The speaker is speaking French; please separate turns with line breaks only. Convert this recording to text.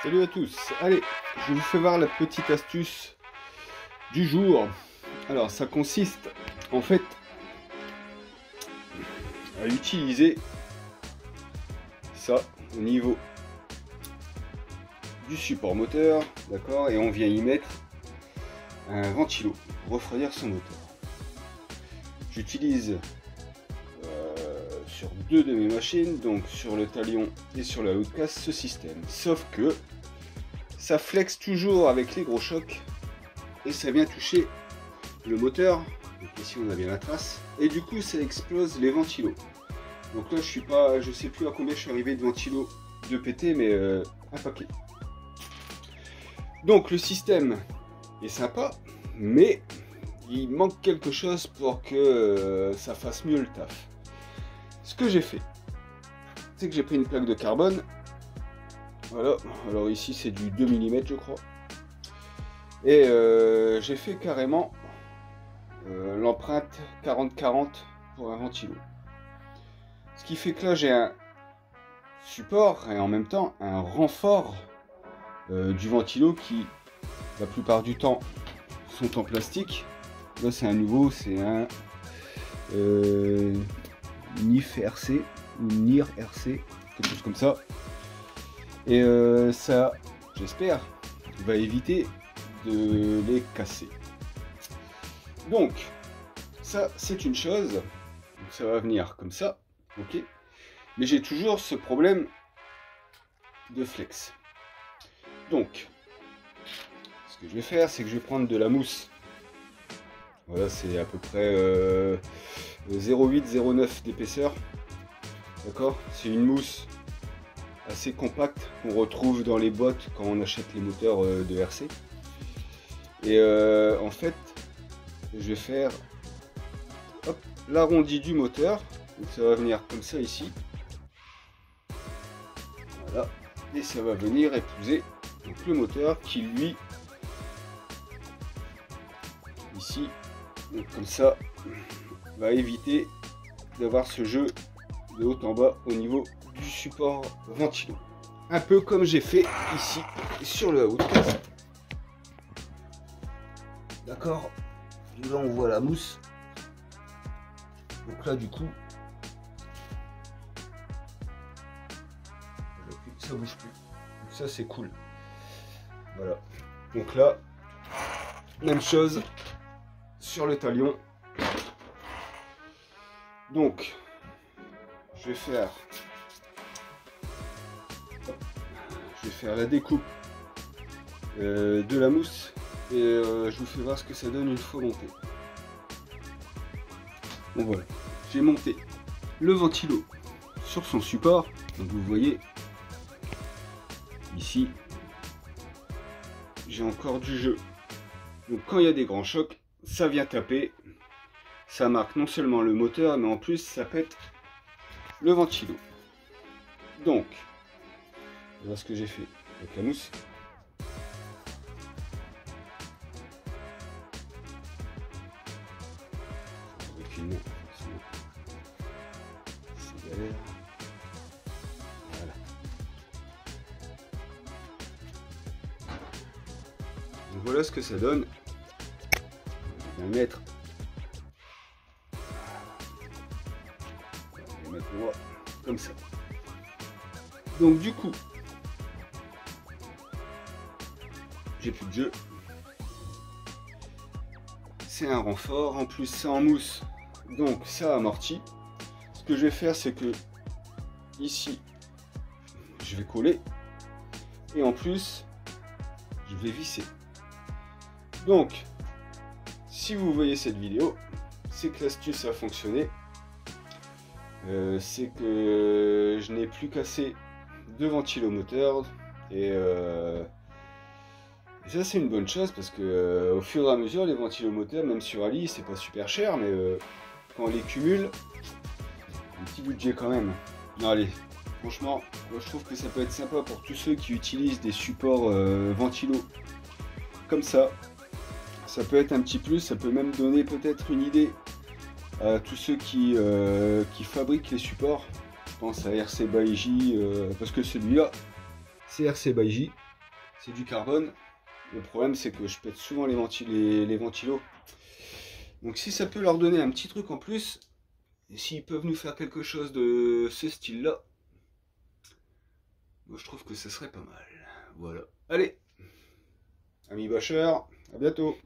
Salut à tous. Allez, je vous fais voir la petite astuce du jour. Alors, ça consiste en fait à utiliser ça au niveau du support moteur, d'accord, et on vient y mettre un ventilo pour refroidir son moteur. J'utilise sur deux de mes machines, donc sur le Talion et sur la Outcast, ce système. Sauf que ça flex toujours avec les gros chocs et ça vient toucher le moteur. Donc ici on a bien la trace et du coup ça explose les ventilos. Donc là je sais plus à combien je suis arrivé de ventilos de péter, mais un paquet. Donc le système est sympa, mais il manque quelque chose pour que ça fasse mieux le taf. Ce que j'ai fait, c'est que j'ai pris une plaque de carbone. Voilà, alors ici c'est du 2 mm je crois. Et j'ai fait carrément l'empreinte 40-40 pour un ventilo. Ce qui fait que là j'ai un support et en même temps un renfort du ventilo qui la plupart du temps sont en plastique. Là c'est un nouveau, c'est un NIF RC ou NIR RC, quelque chose comme ça. Et ça, j'espère, va éviter de les casser. Donc, ça c'est une chose. Donc, ça va venir comme ça, ok. Mais j'ai toujours ce problème de flex. Donc, ce que je vais faire, c'est que je vais prendre de la mousse. Voilà, c'est à peu près 0,8-0,9 d'épaisseur. D'accord, c'est une mousse assez compacte qu'on retrouve dans les boîtes quand on achète les moteurs de RC. Et en fait, je vais faire l'arrondi du moteur. Donc ça va venir comme ça ici. Voilà. Et ça va venir épouser donc, le moteur qui lui, ici, donc comme ça, va éviter d'avoir ce jeu de haut en bas au niveau du support ventilo. Un peu comme j'ai fait ici sur le Outcast. D'accord. Là on voit la mousse. Donc là du coup, ça bouge plus. Donc ça c'est cool. Voilà. Donc là, même chose sur le Talion. Donc, je vais faire la découpe de la mousse et je vous fais voir ce que ça donne une fois monté. Bon voilà, j'ai monté le ventilo sur son support. Donc vous voyez ici, j'ai encore du jeu. Donc quand il y a des grands chocs, ça vient taper. Ça marque non seulement le moteur, mais en plus ça pète le ventilo. Donc, voilà ce que j'ai fait avec la mousse. Avec une main, c'est galère. Voilà. Donc voilà ce que ça donne. Je vais mettre. Moi, comme ça. Donc du coup, j'ai plus de jeu. C'est un renfort, en plus c'est en mousse, donc ça amortit. Ce que je vais faire, c'est que ici, je vais coller et en plus, je vais visser. Donc, si vous voyez cette vidéo, c'est que l'astuce a fonctionné. C'est que je n'ai plus cassé de ventilomoteur et ça c'est une bonne chose parce que au fur et à mesure les ventilomoteurs, même sur Ali, c'est pas super cher, mais quand on les cumule, un petit budget quand même. Non, allez, franchement, moi, je trouve que ça peut être sympa pour tous ceux qui utilisent des supports ventilo comme ça. Ça peut être un petit plus, ça peut même donner peut-être une idée à tous ceux qui fabriquent les supports. Je pense à RC by J, parce que celui-là, c'est RC by J. c'est du carbone. Le problème, c'est que je pète souvent les ventilos. Donc si ça peut leur donner un petit truc en plus, et s'ils peuvent nous faire quelque chose de ce style-là, moi je trouve que ce serait pas mal. Voilà. Allez, amis bâcheurs, à bientôt.